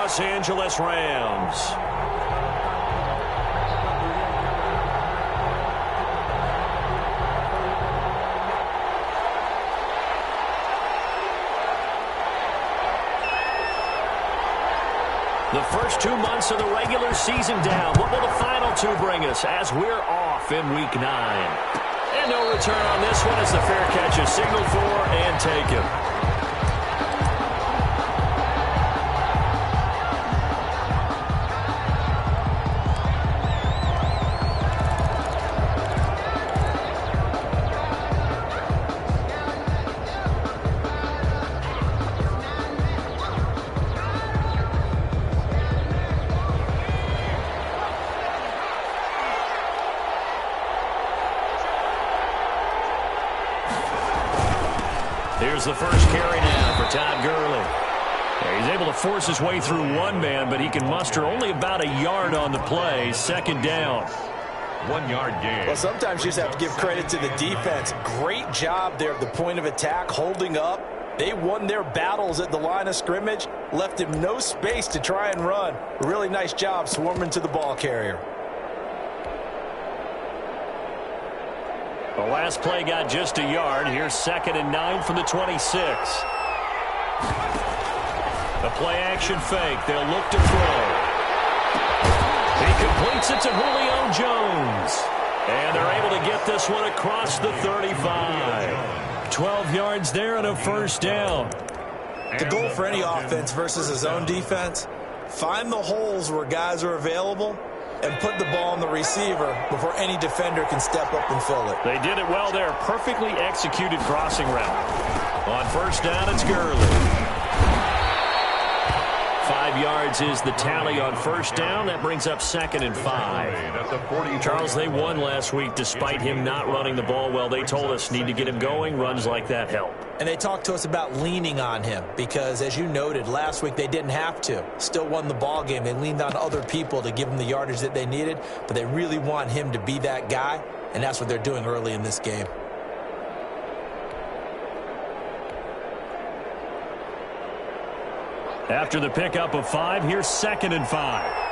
Los Angeles Rams. The first 2 months of the regular season down. What will the final two bring us as we're off in Week 9? And no return on this one as the fair catch is signaled for and taken. Here's the first carry now for Todd Gurley. He's able to force his way through one man, but he can muster only about a yard on the play. Second down. 1 yard gain. Well, sometimes you just have to give credit to the defense. Great job there at the point of attack, holding up. They won their battles at the line of scrimmage, left him no space to try and run. Really nice job swarming to the ball carrier. The last play got just a yard. Here's 2nd and 9 from the 26. The play-action fake. They'll look to throw. He completes it to Julio Jones. And they're able to get this one across the 35. 12 yards there and a first down. The goal for any offense versus a zone defense, find the holes where guys are available and put the ball on the receiver before any defender can step up and fill it. They did it well there. Perfectly executed crossing route. On first down, it's Gurley. 5 yards is the tally on first down. That brings up 2nd and 5. Charles, they won last week despite him not running the ball well. They told us need to get him going. Runs like that help. And they talked to us about leaning on him because, as you noted, last week they didn't have to. Still won the ball game. They leaned on other people to give them the yardage that they needed, but they really want him to be that guy, and that's what they're doing early in this game. After the pickup of 5, here's 2nd and 5.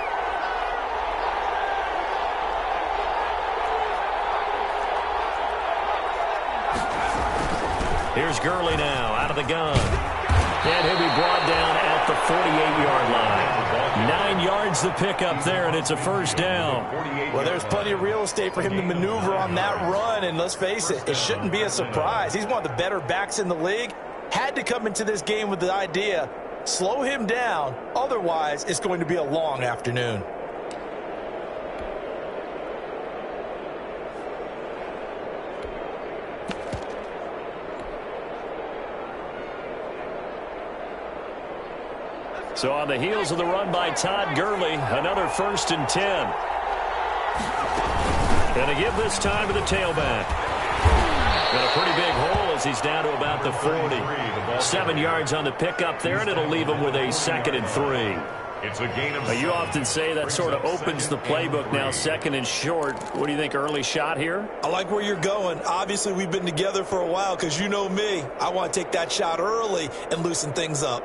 Here's Gurley now out of the gun. And he'll be brought down at the 48-yard line. 9 yards the pickup there, and it's a first down. Well, there's plenty of real estate for him to maneuver on that run, and let's face it, it shouldn't be a surprise. He's one of the better backs in the league. Had to come into this game with the idea, slow him down, otherwise it's going to be a long afternoon. So on the heels of the run by Todd Gurley, another 1st and 10. And to give this time to the tailback. Got a pretty big hole as he's down to about the 40. 7 yards on the pickup there, and it'll leave him with a 2nd and 3. It's a gain of You often say that sort of opens the playbook now, 2nd and short. What do you think, early shot here? I like where you're going. Obviously, we've been together for a while because you know me. I want to take that shot early and loosen things up.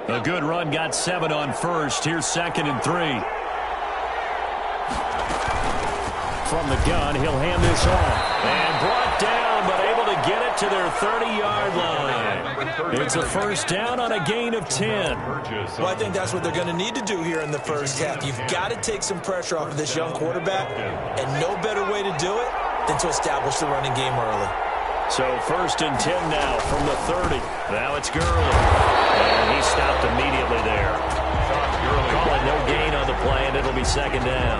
A good run, got 7 on first. Here's 2nd and 3. From the gun, he'll hand this off. And brought down, but able to get it to their 30-yard line. It's a first down on a gain of 10. Well, I think that's what they're going to need to do here in the first half. You've got to take some pressure off of this young quarterback, and no better way to do it than to establish the running game early. So 1st and 10 now from the 30. Now it's Gurley. And he stopped immediately there. Call it no gain on the play, and it'll be 2nd down.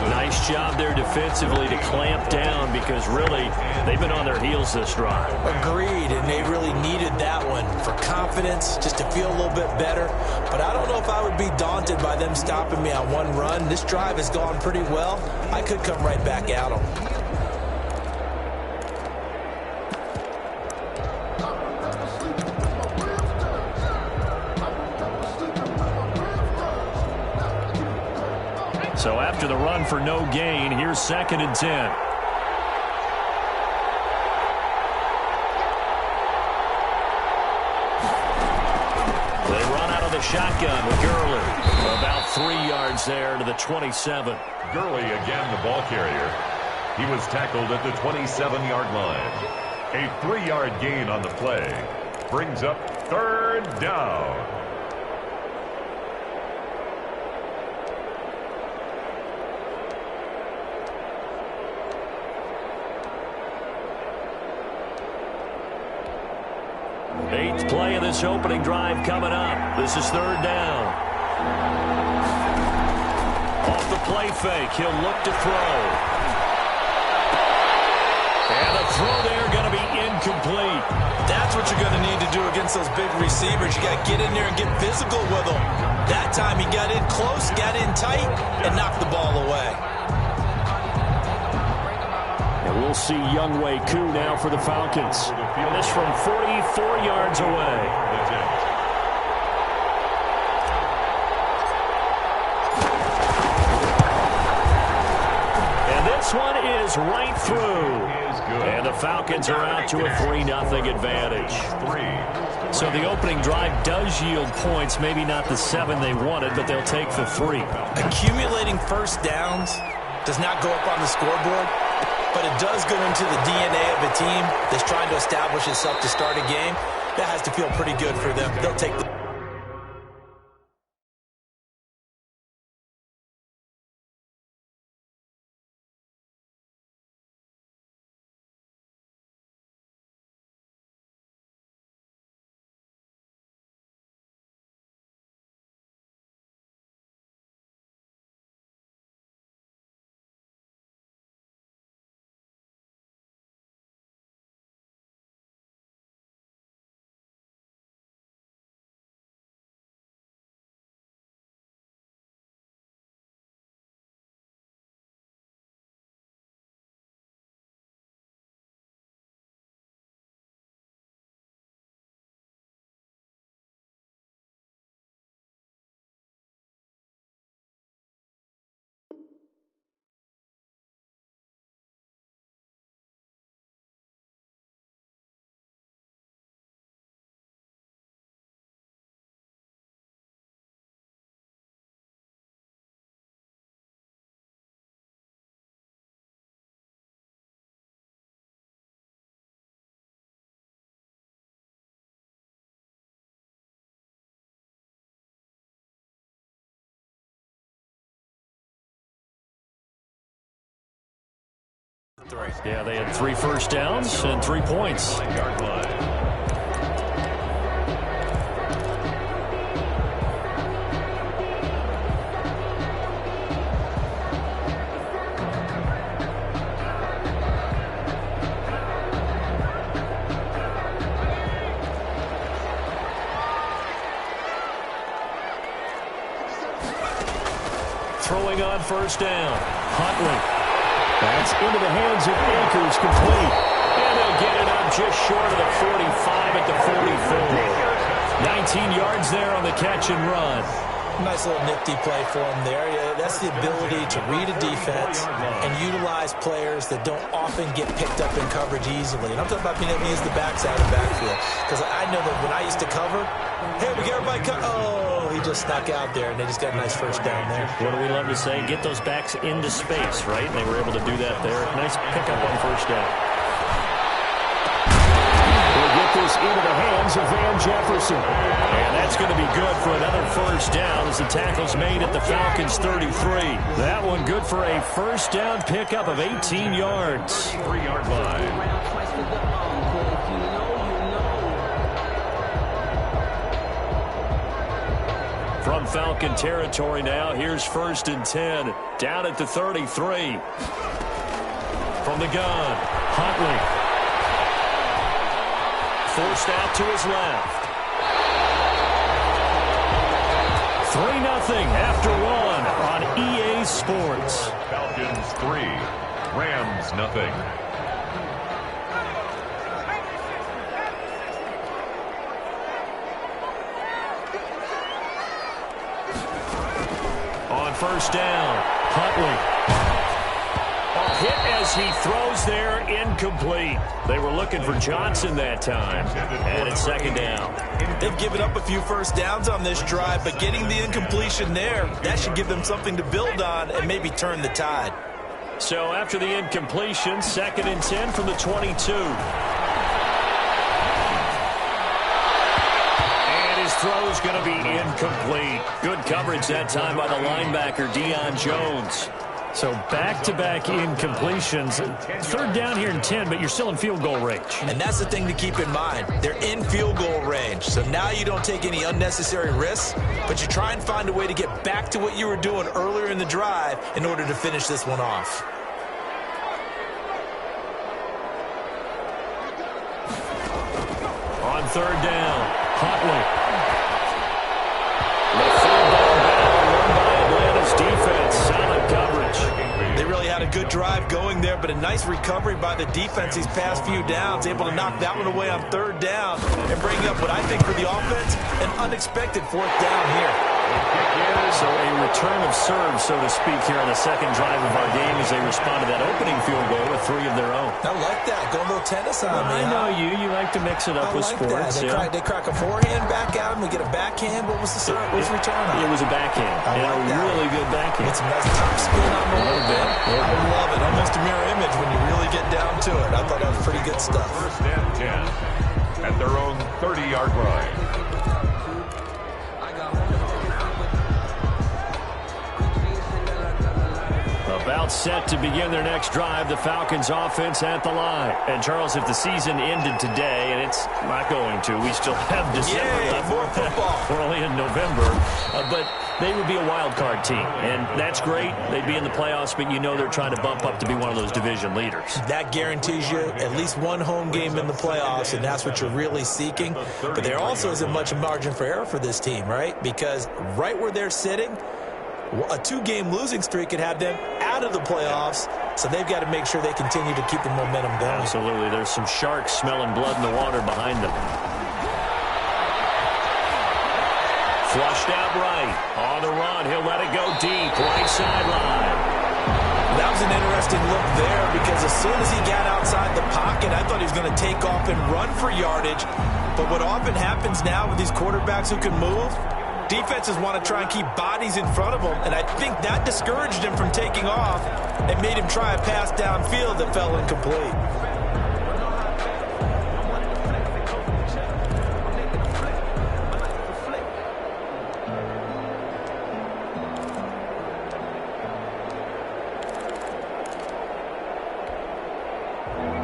Nice job there defensively to clamp down because really they've been on their heels this drive. Agreed, and they really needed that one for confidence, just to feel a little bit better. But I don't know if I would be daunted by them stopping me on one run. This drive has gone pretty well. I could come right back at them. So after the run for no gain, here's 2nd and 10. They run out of the shotgun with Gurley. About 3 yards there to the 27. Gurley again the ball carrier. He was tackled at the 27-yard line. A 3-yard gain on the play. Brings up 3rd down. Eighth play of this opening drive coming up. This is 3rd down. Off the play fake, he'll look to throw. And the throw there going to be incomplete. That's what you're going to need to do against those big receivers. You got to get in there and get physical with them. That time he got in close, got in tight, and knocked the ball away. And we'll see Younghoe Koo now for the Falcons. This from 44 yards away. And this one is right through. And the Falcons are out to a 3-0 advantage. So the opening drive does yield points, maybe not the 7 they wanted, but they'll take the 3. Accumulating first downs does not go up on the scoreboard, but it does go into the DNA of a team that's trying to establish itself to start a game. That has to feel pretty good for them. They'll take the... Yeah, they had 3 first downs and 3 points. Throwing on first down. Huntley. That's into the hands of Akers, complete. And they'll get it up just short of the 45 at the 44. 19 yards there on the catch and run. Nice little nifty play for him there. Yeah, that's the ability to read a defense and utilize players that don't often get picked up in coverage easily. And I'm talking about being able to use the backside of the backfield. Because I know that when I used to cover, hey, we got everybody cut. Oh, he just snuck out there, and they just got a nice first down there. What do we love to say? Get those backs into space, right? And they were able to do that there. Nice pickup on first down. We'll get this into the hands of Van Jefferson. And that's going to be good for another first down as the tackle's made at the Falcons' 33. That one good for a first down pickup of 18 yards. 3-yard line. From Falcon territory now, here's 1st and 10 Down at the 33. From the gun, Huntley. Forced out to his left. 3-0 after one on EA Sports. Falcons 3, Rams nothing. On first down, Huntley. Hit as he throws there, incomplete. They were looking for Johnson that time. And it's second down. They've given up a few first downs on this drive, but getting the incompletion there, that should give them something to build on and maybe turn the tide. So after the incompletion, 2nd and 10 from the 22. And his throw's going to be incomplete. Good coverage that time by the linebacker, Deion Jones. So back-to-back incompletions. 3rd down here and 10, but you're still in field goal range. And that's the thing to keep in mind. They're in field goal range. So now you don't take any unnecessary risks, but you try and find a way to get back to what you were doing earlier in the drive in order to finish this one off. On 3rd down, Huntley. The full-blown battle won by Atlanta's defense. Solid coverage. They really had a good drive going there, but a nice recovery by the defense these past few downs, able to knock that one away on 3rd down and bring up what I think for the offense, an unexpected 4th down here. So a return of serve, so to speak, here on the second drive of our game as they respond to that opening field goal with 3 of their own. I like that. Go a little tennis on me. I know you. You like to mix it up with sports. They crack a forehand back at him. We get a backhand. What was the serve? What was the return on? It was a backhand. And a really good backhand. It's a nice top spin on a little bit. I love it. Almost a mirror image when you really get down to it. I thought that was pretty good stuff. 1st and 10 at their own 30-yard line. About set to begin their next drive, the Falcons offense at the line. And Charles, if the season ended today, and it's not going to, we still have December left. More football. We're only in November, but they would be a wild card team, and that's great. They'd be in the playoffs, but you know they're trying to bump up to be one of those division leaders. That guarantees you at least one home game in the playoffs, and that's what you're really seeking. But there also isn't much margin for error for this team, right? Because right where they're sitting, a 2-game losing streak could have them out of the playoffs, so they've got to make sure they continue to keep the momentum going. Absolutely. There's some sharks smelling blood in the water behind them. Flushed out right. On the run. He'll let it go deep. Right sideline. That was an interesting look there because as soon as he got outside the pocket, I thought he was going to take off and run for yardage. But what often happens now with these quarterbacks who can move, defenses want to try and keep bodies in front of them, and I think that discouraged him from taking off and made him try a pass downfield that fell incomplete.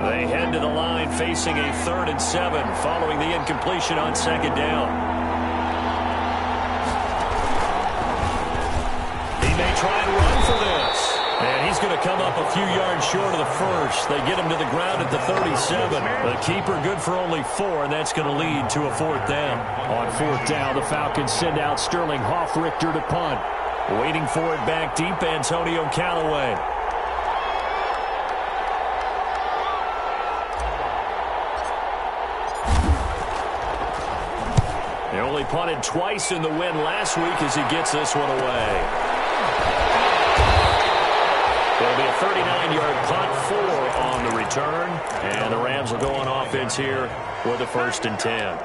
They head to the line facing a 3rd and 7 following the incompletion on 2nd down. Try and run for this. And he's going to come up a few yards short of the first. They get him to the ground at the 37. The keeper good for only 4, and that's going to lead to a 4th down. On 4th down, the Falcons send out Sterling Hoffrichter to punt. Waiting for it back deep, Antonio Callaway. They only punted twice in the win last week as he gets this one away. It'll be a 39-yard punt, 4 on the return. And the Rams will go on offense here with a 1st and 10.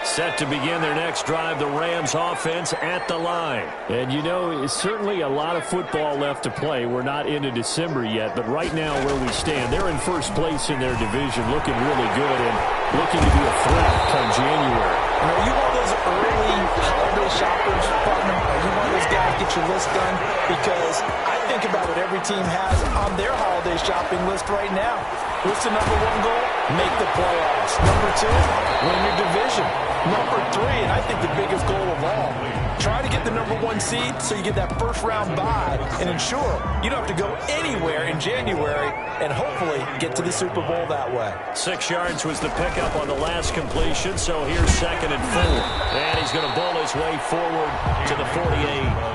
Set to begin their next drive, the Rams offense at the line. And you know, it's certainly a lot of football left to play. We're not into December yet, but right now where we stand, they're in first place in their division, looking really good and looking to be a threat come January. Are you one of those early holiday shoppers, partner? Are you one of those guys get your list done? Because I think about what every team has on their holiday shopping list right now. What's the number 1 goal? Make the playoffs. Number 2, win your division. Number 3, and I think the biggest goal of all, Try to get the #1 seed so you get that first-round bye and ensure you don't have to go anywhere in January and hopefully get to the Super Bowl that way. 6 yards was the pickup on the last completion, so here's 2nd and 4. And he's going to bowl his way forward to the 48.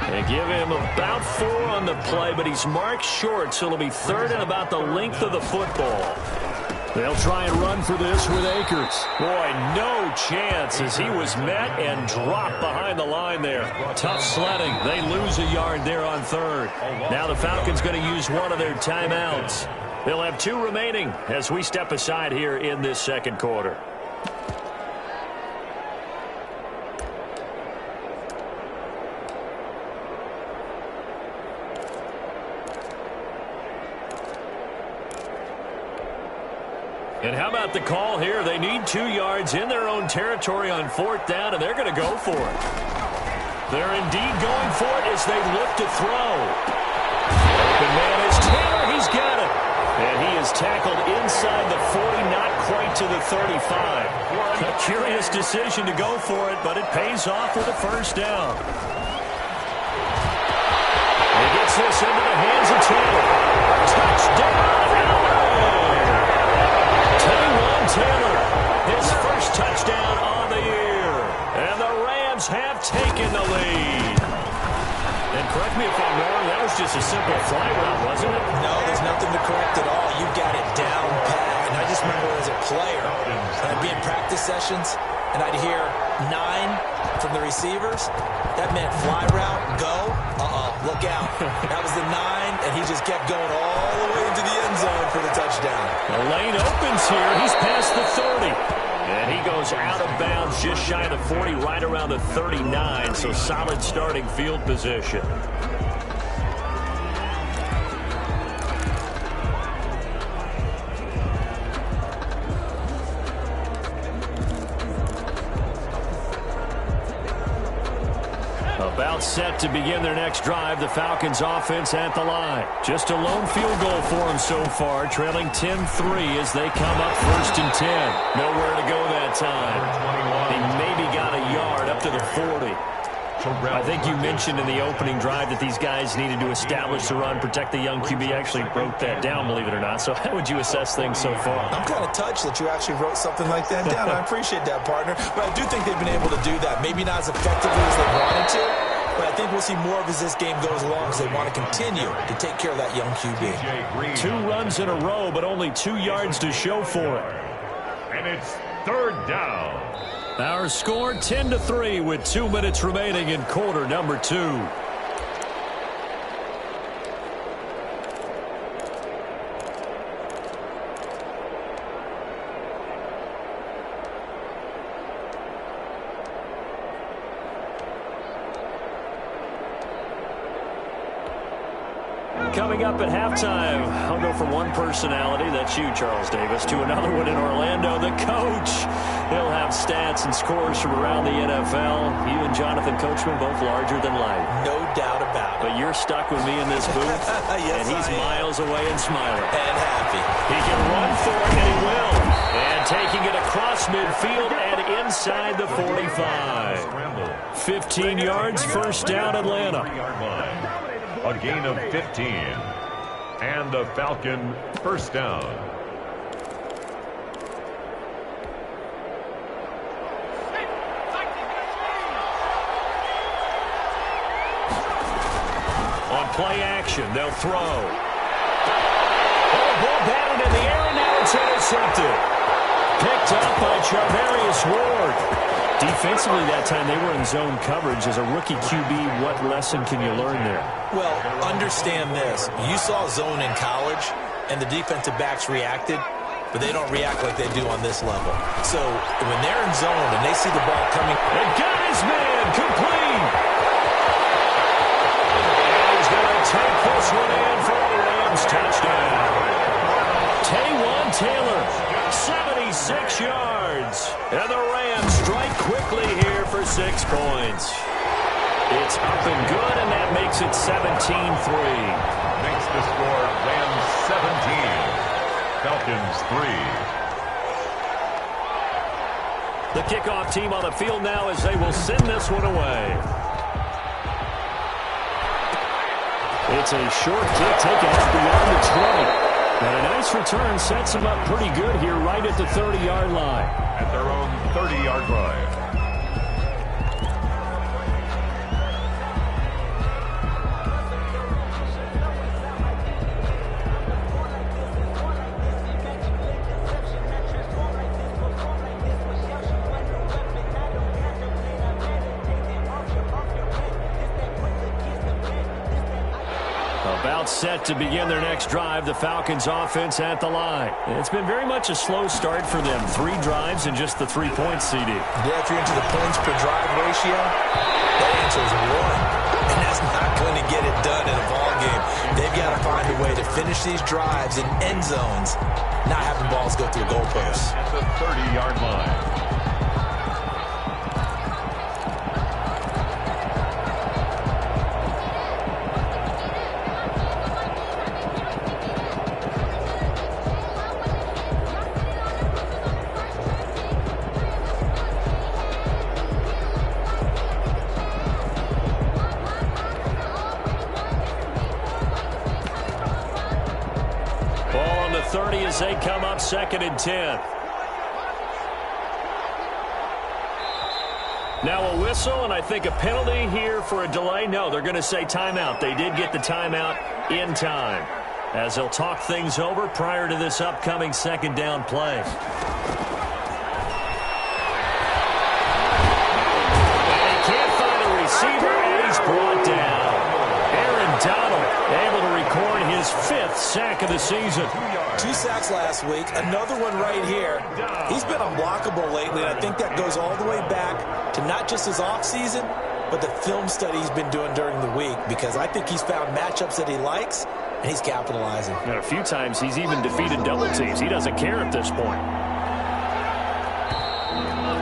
They give him about 4 on the play, but he's marked short, so it'll be 3rd and about the length of the football. They'll try and run for this with Akers. Boy, no chance as he was met and dropped behind the line there. Tough sledding. They lose a yard there on 3rd. Now the Falcons going to use one of their timeouts. They'll have 2 remaining as we step aside here in this 2nd quarter. And how about the call here? They need 2 yards in their own territory on 4th down, and they're going to go for it. They're indeed going for it as they look to throw. Open man is Taylor. He's got it. And he is tackled inside the 40, not quite to the 35. A curious decision to go for it, but it pays off with a 1st down. He gets this into the hands of Taylor. Touchdown! Taylor, his first touchdown on the year. And the Rams have taken the lead. And correct me if I'm wrong, that was just a simple fly route, wasn't it? No, there's nothing to correct at all. You got it down pat. And I just remember as a player, I'd be in practice sessions, and I'd hear 9 from the receivers. That meant fly route, go, look out. That was the 9, and he just kept going all the way into the end zone for the touchdown. The lane opens here. He's past the 30. And he goes out of bounds just shy of the 40, right around the 39. So solid starting field position. About set to begin their next drive. The Falcons offense at the line. Just a lone field goal for them so far, trailing 10-3 as they come up 1st and 10. Nowhere to go that time. They maybe got a yard up to the 40. I think you mentioned in the opening drive that these guys needed to establish the run, protect the young QB. Actually broke that down, believe it or not. So how would you assess things so far? I'm kind of touched that you actually wrote something like that down. I appreciate that, partner. But I do think they've been able to do that. Maybe not as effectively as they wanted to, but I think we'll see more of as this game goes along because they want to continue to take care of that young QB. 2 runs in a row, but only 2 yards to show for it. And it's 3rd down. Our score 10-3 with 2 minutes remaining in quarter number 2. Coming up at halftime, I'll go from one personality, that's you, Charles Davis, to another one in Orlando, the coach. He'll have stats and scores from around the NFL. You and Jonathan Coachman, both larger than life. No doubt about it. But you're stuck with me in this booth, yes, and he's miles away and smiling. And happy. He can run for it, and he will. And taking it across midfield and inside the 45. 15 yards, 1st down, Atlanta. A gain of 15. And the Falcon 1st down. On play action, they'll throw. Oh, ball batted in the air, and now it's intercepted. Picked up by Charvarius Ward. Defensively that time, they were in zone coverage. As a rookie QB, what lesson can you learn there? Well, understand this. You saw zone in college, and the defensive backs reacted, but they don't react like they do on this level. So when they're in zone and they see the ball coming. And got his man, complete. And he's going to take this one in for a Rams touchdown. Taywan Taylor, 76 yards. And the Rams strike quickly here for 6 points. It's up and good, and that makes it 17-3. Makes the score Rams 17, Falcons 3. The kickoff team on the field now as they will send this one away. It's a short kick taken out beyond the 20. And a nice return sets them up pretty good here right at the 30-yard line. At their own 30-yard line. About set to begin their next drive, the Falcons offense at the line. It's been very much a slow start for them. 3 drives and just the 3 points, CD. Yeah, if you're into the points per drive ratio, that answer is 1. And that's not going to get it done in a ball game. They've got to find a way to finish these drives in end zones, not having balls go through goalposts. At the 30-yard line. As they come up 2nd and 10. Now a whistle, and I think a penalty here for a delay. No, they're going to say timeout. They did get the timeout in time, as they'll talk things over prior to this upcoming 2nd down play. And he can't find a receiver, and he's brought down. Aaron Donald able to record his 5th sack of the season. 2 sacks last week, another one right here. He's been unblockable lately, and I think that goes all the way back to not just his offseason, but the film study he's been doing during the week, because I think he's found matchups that he likes, and he's capitalizing. And a few times he's even defeated double teams. He doesn't care at this point.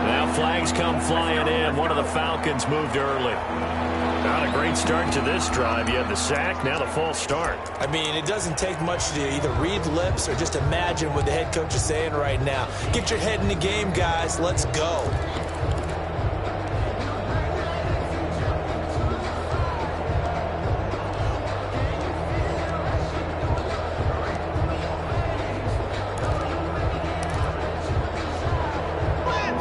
Now flags come flying in. One of the Falcons moved early. Not a great start to this drive. You had the sack, now the false start. I mean, it doesn't take much to either read lips or just imagine what the head coach is saying right now. Get your head in the game, guys. Let's go.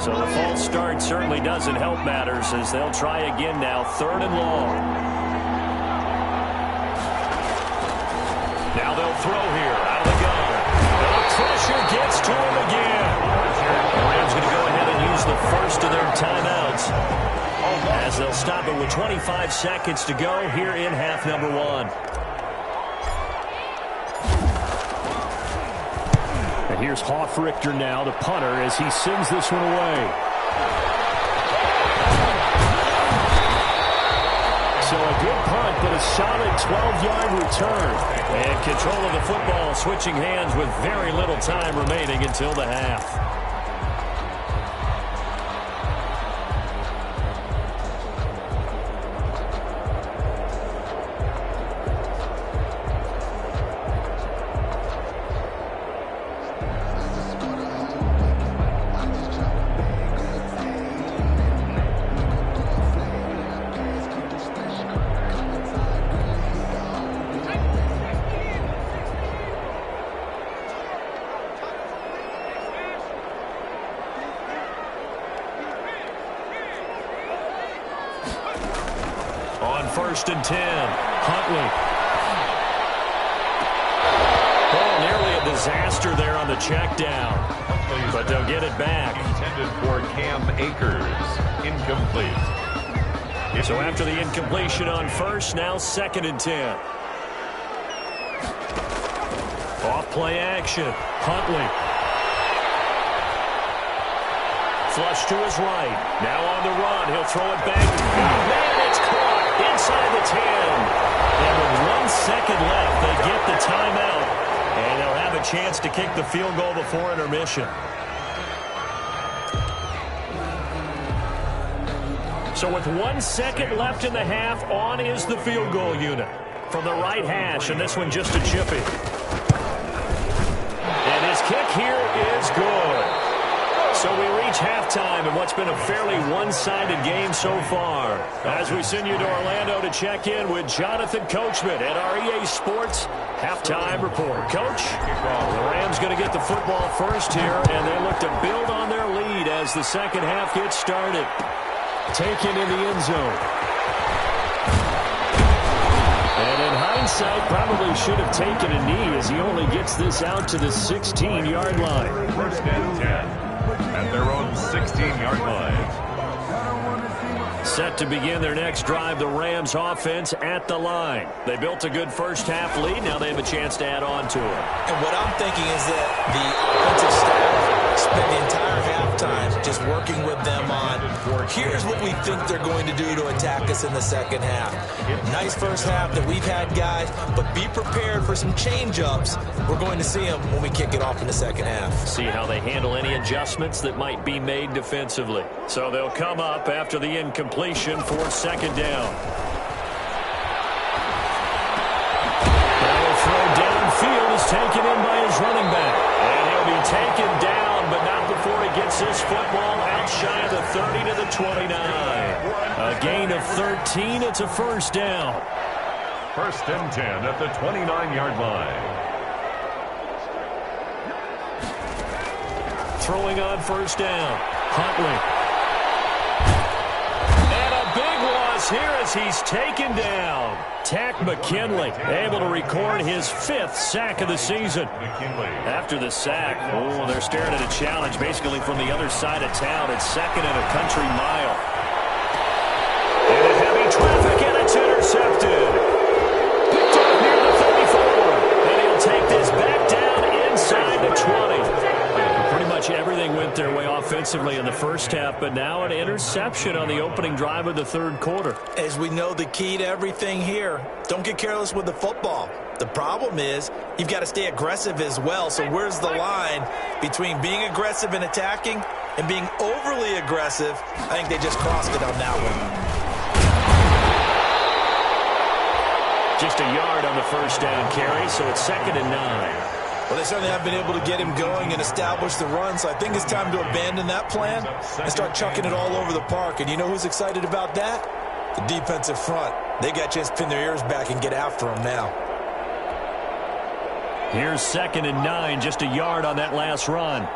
So the false start certainly doesn't help matters, as they'll try again now, 3rd and long. Now they'll throw here out of the gun. The pressure gets to him again. The Rams going to go ahead and use the first of their timeouts, as they'll stop it with 25 seconds to go here in half number 1. Here's Hoffrichter now, the punter, as he sends this one away. So a good punt, but a solid 12-yard return. And control of the football switching hands with very little time remaining until the half. On 1st and 10, Huntley. Oh, nearly a disaster there on the check down, but they'll get it back. Intended for Cam Akers. Incomplete. So after the incompletion on 1st, now 2nd and 10. Off play action. Huntley. Flush to his right. Now on the run. He'll throw it back. Oh, man, it's caught inside the 10. And with 1 second left, they get the timeout. And they'll have a chance to kick the field goal before intermission. So with 1 second left in the half, on is the field goal unit from the right hash, and this one just a chippy. And his kick here is good. So we reach halftime in what's been a fairly one-sided game so far. As we send you to Orlando to check in with Jonathan Coachman at our EA Sports Halftime Report. Coach, the Rams going to get the football first here, and they look to build on their lead as the second half gets started. Taken in the end zone. And in hindsight, probably should have taken a knee as he only gets this out to the 16-yard line. First and 10. At their own 16-yard line. Set to begin their next drive, the Rams offense at the line. They built a good first-half lead. Now they have a chance to add on to it. And what I'm thinking is that the offensive staff spent the entire halftime just working with them on, here's what we think they're going to do to attack us in the second half. Nice first half that we've had, guys, but be prepared for some change-ups. We're going to see them when we kick it off in the second half. See how they handle any adjustments that might be made defensively. So they'll come up after the incompletion for second down. They'll throw downfield is taken in by his running back. And he'll be taken down, but not before he gets this football out shy of the 30 to the 29. A gain of 13. It's a first down. First and 10 at the 29-yard line. Throwing on first down. Huntley. And a big loss here as he's taken down. Tack McKinley able to record his 5th sack of the season. After the sack, they're staring at a challenge basically from the other side of town. It's second and a country mile. And a heavy traffic, and it's intercepted. Picked up near the 34. And he'll take this back down inside the 20. Pretty much everything went their way offensively in the first half, but now an interception on the opening drive of the third quarter. As we know, the key to everything here, don't get careless with the football. The problem is you've got to stay aggressive as well. So where's the line between being aggressive and attacking and being overly aggressive? I think they just crossed it on that one. Just a yard on the first down carry, so it's second and 9. Well, they certainly have been able to get him going and establish the run, so I think it's time to abandon that plan and start chucking it all over the park. And you know who's excited about that? The defensive front. They got a chance to pin their ears back and get after him now. Here's second and 9, just a yard on that last run.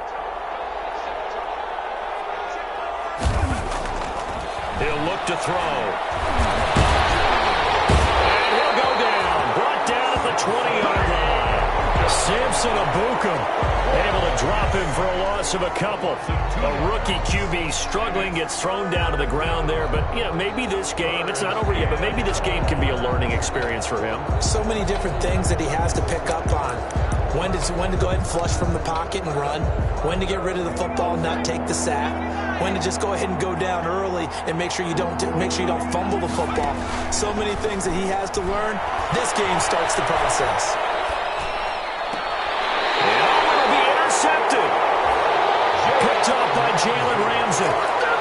He'll look to throw. And he'll go down. Brought down at the 20-yard line. Samson Abukum able to drop him for a loss of a couple. A rookie QB struggling, gets thrown down to the ground there. But, maybe this game, it's not over yet, but maybe this game can be a learning experience for him. So many different things that he has to pick up on. When to go ahead and flush from the pocket and run. When to get rid of the football and not take the sack. When to just go ahead and go down early and make sure you don't fumble the football. So many things that he has to learn. This game starts the process. Picked up by Jalen Ramsey.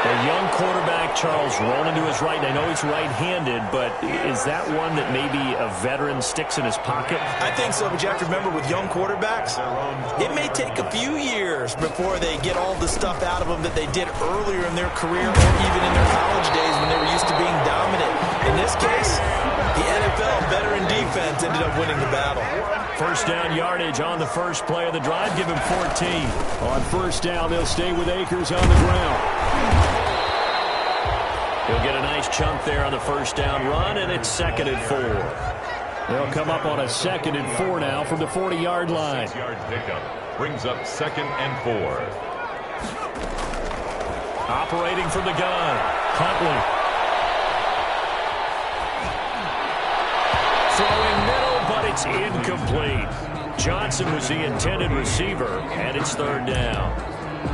A young quarterback, Charles, rolling to his right. And I know he's right-handed, but is that one that maybe a veteran sticks in his pocket? I think so, but you have to remember with young quarterbacks, it may take a few years before they get all the stuff out of them that they did earlier in their career or even in their college days when they were used to being dominant. In this case, the NFL veteran defense ended up winning the battle. First down yardage on the first play of the drive. Give him 14. On first down, they'll stay with Akers on the ground. He'll get a nice chunk there on the first down run, and it's second and 4. They'll come up on a second and 4 now from the 40-yard line. 6-yard pickup brings up second and 4. Operating from the gun, Huntley. Throwing middle, but it's incomplete. Johnson was the intended receiver, and it's third down.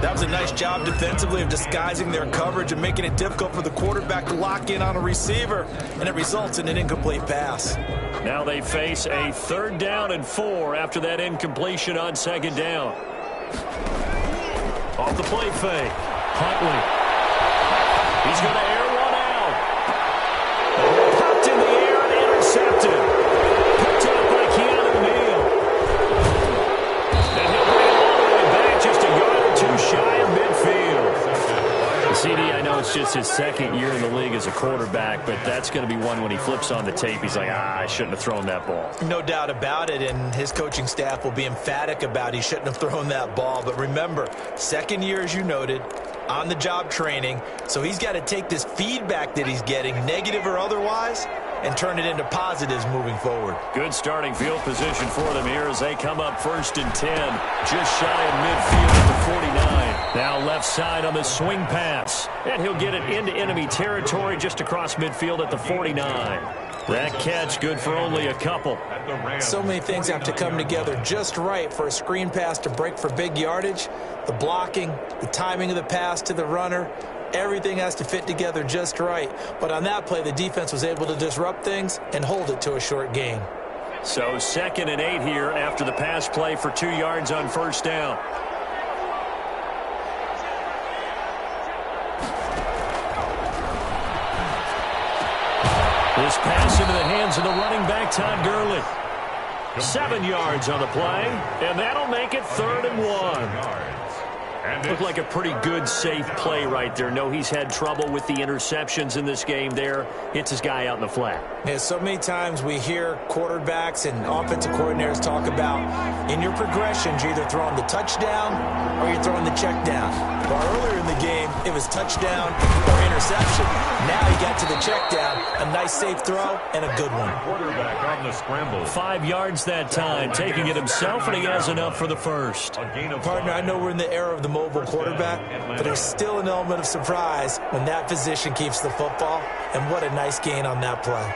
That was a nice job defensively of disguising their coverage and making it difficult for the quarterback to lock in on a receiver, and it results in an incomplete pass. Now they face a third down and 4 after that incompletion on second down. Off the play fake, Huntley. He's going to air one out. Popped in the air and intercepted. Picked up by Keanu Neal. And he'll bring it all the way back just a yard or two shy of midfield. his second year in the league as a quarterback, but that's going to be one when he flips on the tape. He's like, I shouldn't have thrown that ball. No doubt about it, and his coaching staff will be emphatic about he shouldn't have thrown that ball. But remember, second year, as you noted, on-the-job training, so he's got to take this feedback that he's getting, negative or otherwise, and turn it into positives moving forward. Good starting field position for them here as they come up 1st and 10. Just shy of midfield at the 49. Now left side on the swing pass. And he'll get it into enemy territory just across midfield at the 49. That catch good for only a couple. So many things have to come together just right for a screen pass to break for big yardage. The blocking, the timing of the pass to the runner, everything has to fit together just right. But on that play, the defense was able to disrupt things and hold it to a short gain. So 2nd and 8 here after the pass play for 2 yards on 1st down. This pass into the hands of the running back, Todd Gurley. 7 yards on the play, and that'll make it 3rd and 1. Looked like a pretty good, safe play right there. No, he's had trouble with the interceptions in this game there. Hits his guy out in the flat. Yeah, so many times we hear quarterbacks and offensive coordinators talk about in your progressions, you're either throwing the touchdown or you're throwing the check down. Well, earlier in the game, it was touchdown or interception. Now he got to the check down, a nice safe throw, and a good one. Quarterback on the scramble. 5 yards that time, taking it himself, and he has enough for the first. Partner, I know we're in the era of the mobile quarterback, but there's still an element of surprise when that position keeps the football, and what a nice gain on that play.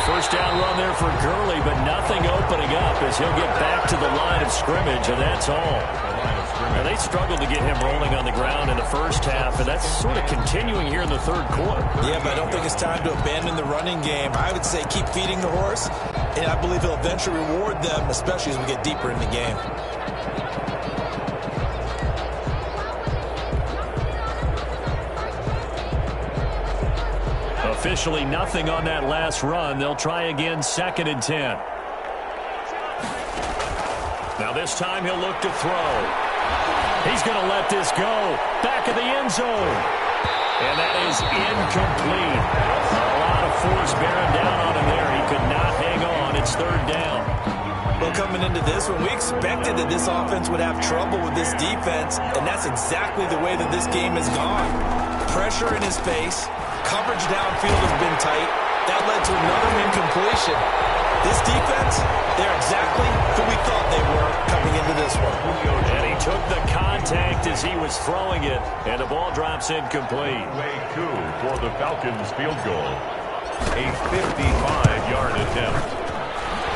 First down run there for Gurley, but nothing opening up as he'll get back to the line of scrimmage, and that's all. And they struggled to get him rolling on the ground in the first half, and that's sort of continuing here in the 3rd quarter. Yeah, but I don't think it's time to abandon the running game. I would say keep feeding the horse, and I believe he'll eventually reward them, especially as we get deeper in the game. Officially nothing on that last run. They'll try again 2nd and 10. Now this time he'll look to throw. He's going to let this go. Back of the end zone. And that is incomplete. A lot of force bearing down on him there. He could not hang on. It's 3rd down. Well, coming into this one, we expected that this offense would have trouble with this defense, and that's exactly the way that this game has gone. Pressure in his face. Coverage downfield has been tight. That led to another incompletion. This defense, they're exactly who we thought they were coming into this one. And he took the contact as he was throwing it, and the ball drops incomplete. Way coup for the Falcons field goal. A 55-yard attempt.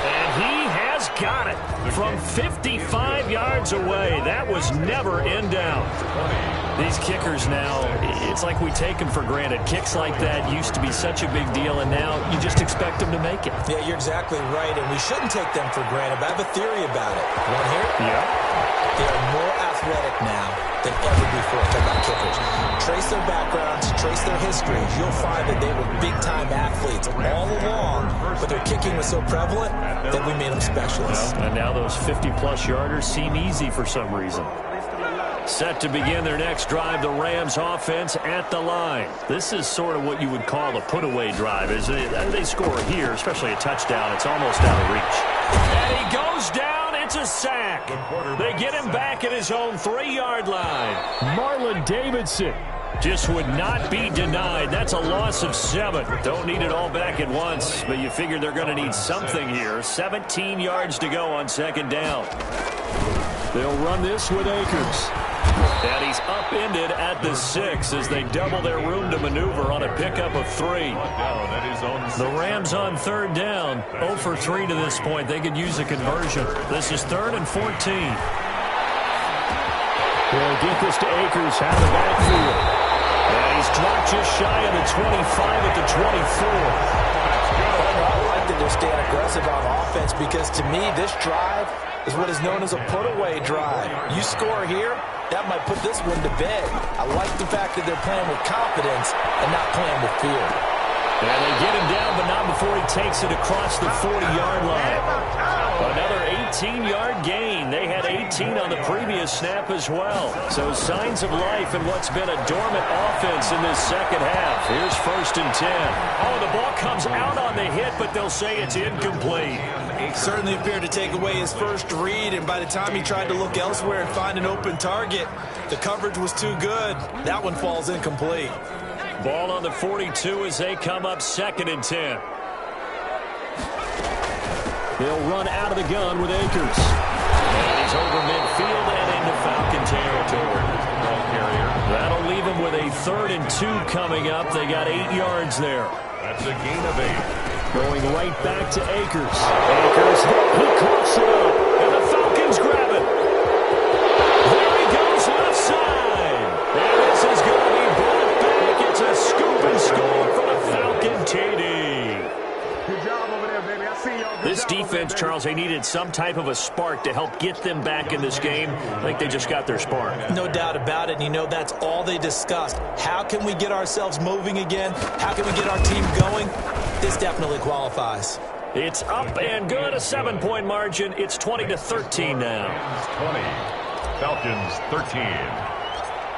And he has got it from 55 yards away. That was never in doubt. These kickers now, it's like we take them for granted. Kicks like that used to be such a big deal, and now you just expect them to make it. Yeah, you're exactly right, and we shouldn't take them for granted, but I have a theory about it. You want to hear it? Yeah. They are more athletic now than ever before. Talk about kickers. Trace their backgrounds, trace their histories. You'll find that they were big-time athletes all along, but their kicking was so prevalent that we made them specialists. Well, and now those 50-plus yarders seem easy for some reason. Set to begin their next drive, the Rams offense at the line. This is sort of what you would call a put-away drive. As they score here, especially a touchdown, it's almost out of reach. And he goes down. It's a sack. They get him back at his own 3-yard line. Marlon Davidson just would not be denied. That's a loss of 7. Don't need it all back at once, but you figure they're going to need something here. 17 yards to go on 2nd down. They'll run this with Akers. And he's upended at the 6 as they double their room to maneuver on a pickup of 3. The Rams on 3rd down, 0 for 3 to this point. They could use a conversion. This is 3rd and 14. They'll get this to Akers out of the backfield. And he's dropped just shy of the 25 at the 24. I like that they're staying aggressive on offense because, to me, this drive is what is known as a put-away drive. You score here, that might put this one to bed. I like the fact that they're playing with confidence and not playing with fear. And they get him down, but not before he takes it across the 40-yard line. Another 18-yard gain. They had 18 on the previous snap as well. So signs of life in what's been a dormant offense in this second half. Here's 1st and 10. Oh, the ball comes out on the hit, but they'll say it's incomplete. He certainly appeared to take away his first read, and by the time he tried to look elsewhere and find an open target, the coverage was too good. That one falls incomplete. Ball on the 42 as they come up 2nd and 10. They'll run out of the gun with Akers. And he's over midfield and into Falcon territory. Ball carrier. That'll leave him with a 3rd and 2 coming up. They got 8 yards there. That's a gain of 8. Going right back to Akers. Akers, he coughs it up. And the Falcons grab it. There he goes left side. And this is going to be brought back. It's a scoop and score for the Falcon TD. Good job over there, baby. I see y'all. This defense, Charles, they needed some type of a spark to help get them back in this game. I think they just got their spark. No doubt about it, and you know that's all they discussed. How can we get ourselves moving again? How can we get our team going? This definitely qualifies. It's up and good, a 7-point margin. It's 20-13 now. 20. Falcons 13.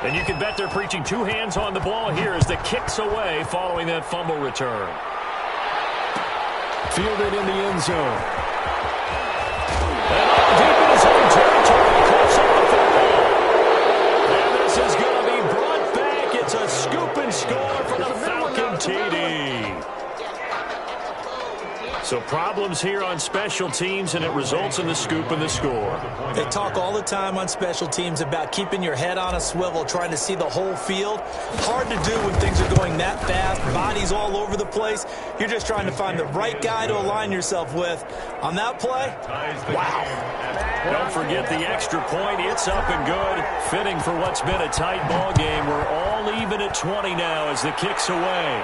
And you can bet they're preaching 2 hands on the ball here as the kick's away following that fumble return. Fielded in the end zone. And up deep in his own territory, coughs up the football. And this is going to be brought back. It's a scoop and score for the Falcon TD. So problems here on special teams, and it results in the scoop and the score. They talk all the time on special teams about keeping your head on a swivel, trying to see the whole field. Hard to do when things are going that fast, bodies all over the place. You're just trying to find the right guy to align yourself with. On that play, wow. Don't forget the extra point. It's up and good. Fitting for what's been a tight ball game. We're all even at 20 now as the kick's away.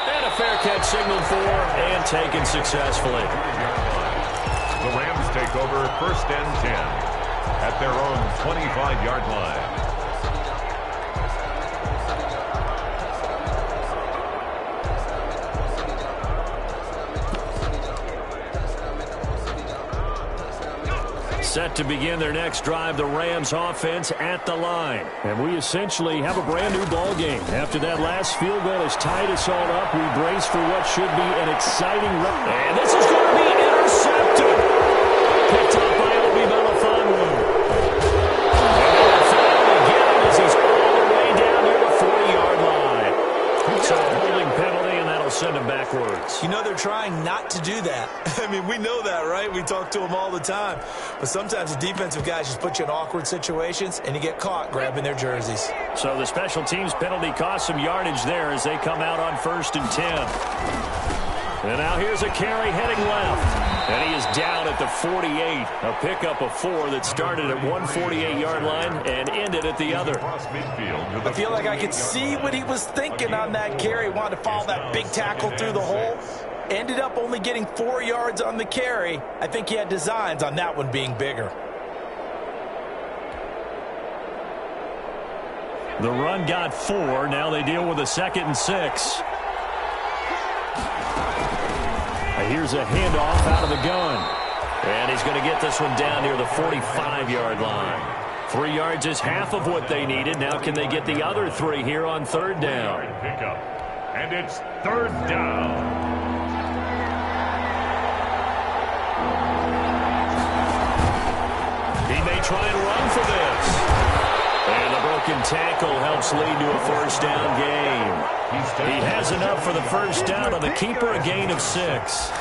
And a fair catch signaled for and taken successfully. The Rams take over 1st and 10 at their own 25-yard line. Set to begin their next drive, the Rams offense at the line. And we essentially have a brand new ball game. After that last field goal has tied us all up, we brace for what should be an exciting run. And this is going to be intercepted. Picked up by Obi Melifonwu. And they'll finally get him as he's all the way down near the 40-yard line. So a holding penalty, and that'll send him backwards. You know they're trying not to do that. I mean, we know that, right? We talk to them all the time. But sometimes the defensive guys just put you in awkward situations, and you get caught grabbing their jerseys. So the special teams penalty cost some yardage there as they come out on 1st and 10. And now here's a carry heading left. And he is down at the 48. A pickup of 4 that started at 148-yard line and ended at the other. I feel like I could see what he was thinking on that carry. He wanted to follow that big tackle through the hole. Ended up only getting 4 yards on the carry. I think he had designs on that one being bigger. The run got 4. Now they deal with a 2nd and 6. Here's a handoff out of the gun. And he's going to get this one down near the 45-yard line. 3 yards is half of what they needed. Now can they get the other 3 here on 3rd down? Pickup. And it's 3rd down. He may try and run for this. And the broken tackle helps lead to a 1st down gain. He has enough for the 1st down on the keeper, a gain of 6.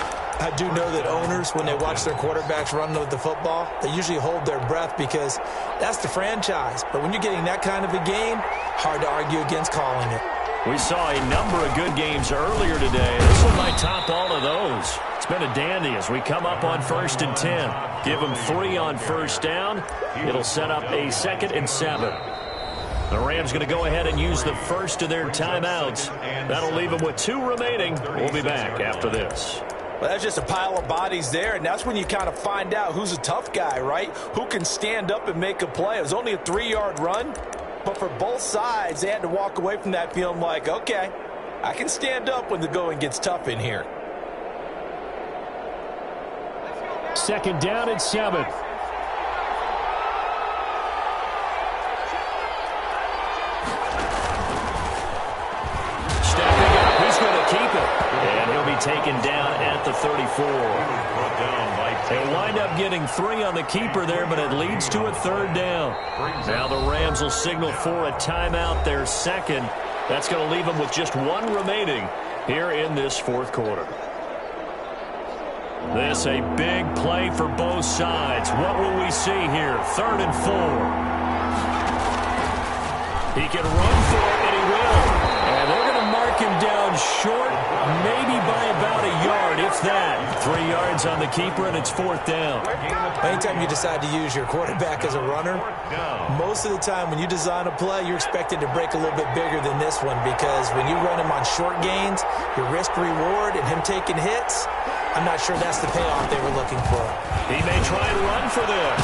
I do know that owners, when they watch their quarterbacks run with the football, they usually hold their breath because that's the franchise. But when you're getting that kind of a game, hard to argue against calling it. We saw a number of good games earlier today. This one might top all of those. It's been a dandy as we come up on 1st and 10. Give them 3 on 1st down. It'll set up a 2nd and 7. The Rams going to go ahead and use the first of their timeouts. That'll leave them with 2 remaining. We'll be back after this. Well, that's just a pile of bodies there, and that's when you kind of find out who's a tough guy, right? Who can stand up and make a play. It was only a 3-yard run, but for both sides, they had to walk away from that feeling like, okay, I can stand up when the going gets tough in here. Second down and 7. Stepping up, he's going to keep it. And he'll be taken down at the 34. They'll wind up getting 3 on the keeper there, but it leads to a third down. Now the Rams will signal for a timeout, their second. That's going to leave them with just 1 remaining here in this fourth quarter. This a big play for both sides. What will we see here? 3rd and 4. He can run for it, and he will. And they're going to mark him down short, maybe by about a yard, if that. 3 yards on the keeper, and it's 4th down. Anytime you decide to use your quarterback as a runner, most of the time when you design a play, you're expected to break a little bit bigger than this one, because when you run him on short gains, your risk-reward and him taking hits, I'm not sure that's the payoff they were looking for. He may try and run for this.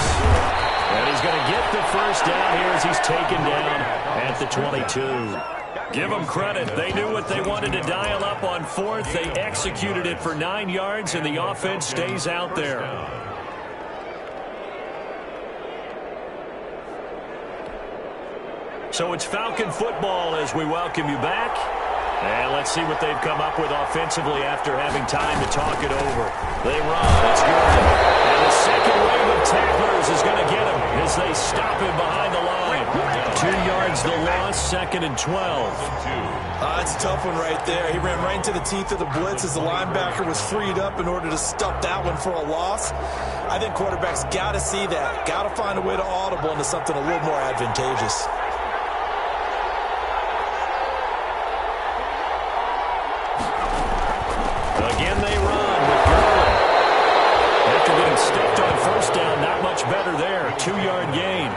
And he's going to get the first down here as he's taken down at the 22. Give them credit. They knew what they wanted to dial up on 4th. They executed it for 9 yards, and the offense stays out there. So it's Falcon football as we welcome you back. And let's see what they've come up with offensively after having time to talk it over. They run. It's good. And the second wave of tacklers is going to get him as they stop him behind the line. 2 yards the loss, 2nd and 12. That's a tough one right there. He ran right into the teeth of the blitz as the linebacker was freed up in order to stop that one for a loss. I think quarterbacks got to see that. Got to find a way to audible into something a little more advantageous. Again, they run with Gurley. After getting stepped on first down, not much better there. 2-yard gain.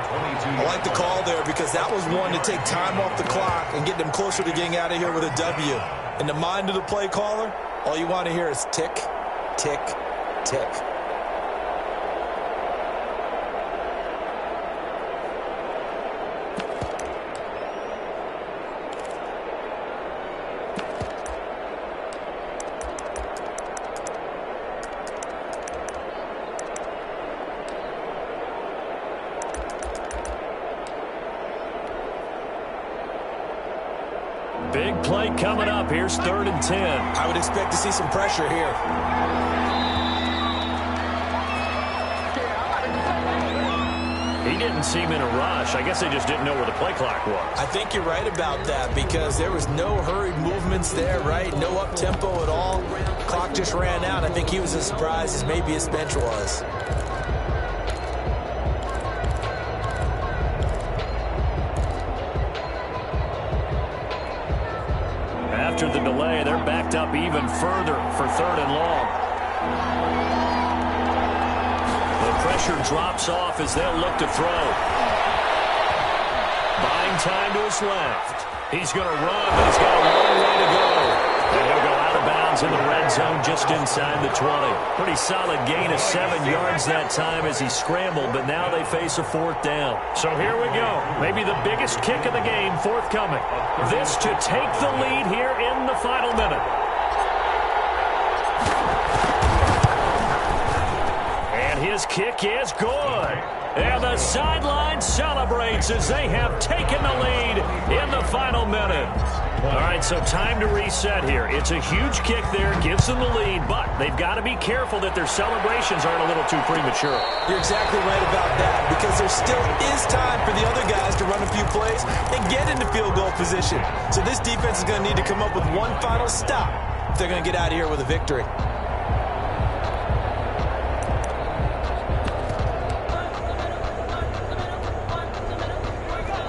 I like the call there because that was one to take time off the clock and get them closer to getting out of here with a W. In the mind of the play caller, all you want to hear is tick, tick, tick. Big play coming up. Here's 3rd and 10. I would expect to see some pressure here. He didn't seem in a rush. I guess they just didn't know where the play clock was. I think you're right about that because there was no hurried movements there, right? No up-tempo at all. Clock just ran out. I think he was as surprised as maybe his bench was. After the delay, they're backed up even further for 3rd and long. The pressure drops off as they'll look to throw. Buying time to his left. He's going to run, but he's got a long way to go. And he'll go out of bounds in the red zone just inside the 20. Pretty solid gain of 7 yards that time as he scrambled, but now they face a 4th down. So here we go. Maybe the biggest kick of the game forthcoming. This to take the lead here in the final minute. And his kick is good. And the sideline celebrates as they have taken the lead in the final minute. All right, so time to reset here. It's a huge kick there, gives them the lead, but they've got to be careful that their celebrations aren't a little too premature. You're exactly right about that because there still is time for the other guys to run a few plays and get into field goal position. So this defense is going to need to come up with one final stop if they're going to get out of here with a victory.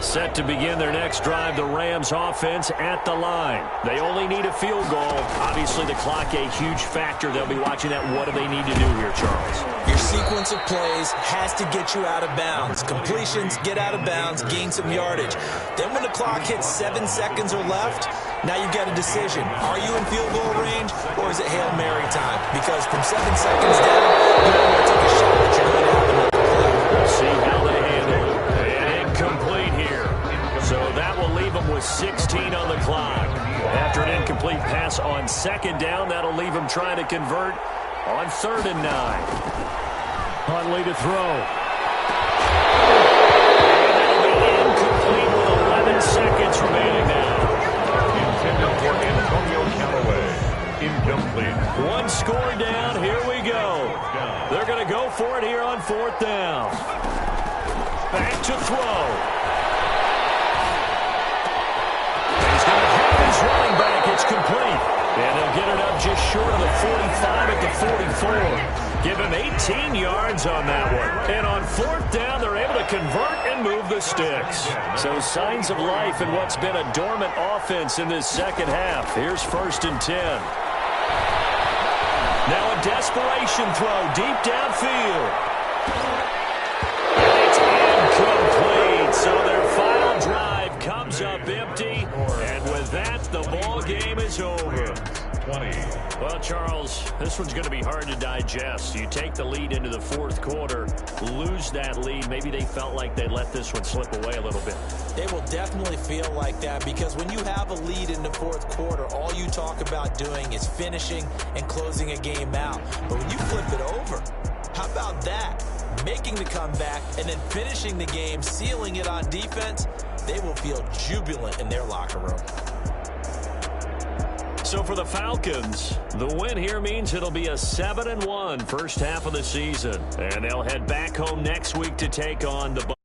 Set to begin their next drive, the Rams offense at the line. They only need a field goal. Obviously, the clock a huge factor. They'll be watching that. What do they need to do here, Charles? Your sequence of plays has to get you out of bounds. Completions, get out of bounds, gain some yardage. Then when the clock hits 7 seconds or left, now you've got a decision. Are you in field goal range or is it Hail Mary time? Because from 7 seconds down, you don't want to take a shot that you're going to have another play. See how they handle it. And incomplete here. So that will leave them with 16 on the clock. After an incomplete incomplete pass on second down. That'll leave him trying to convert on 3rd and 9. Huntley to throw. Incomplete with 11 seconds remaining now. Intended for Antonio Callaway. Incomplete. One score down. Here we go. They're going to go for it here on 4th down. Back to throw. He's going to have his running back. It's complete. And they'll get it up just short of the 45 at the 44. Give him 18 yards on that one. And on 4th down, they're able to convert and move the sticks. So signs of life in what's been a dormant offense in this second half. Here's 1st and 10. Now a desperation throw deep downfield. It's incomplete. So their final drive comes up empty. And with that, the ball game is over. 20. Well, Charles, this one's going to be hard to digest. You take the lead into the 4th quarter, lose that lead. Maybe they felt like they let this one slip away a little bit. They will definitely feel like that because when you have a lead in the 4th quarter, all you talk about doing is finishing and closing a game out. But when you flip it over, how about that? Making the comeback and then finishing the game, sealing it on defense, they will feel jubilant in their locker room. So for the Falcons, the win here means it'll be a 7-1 first half of the season. And they'll head back home next week to take on the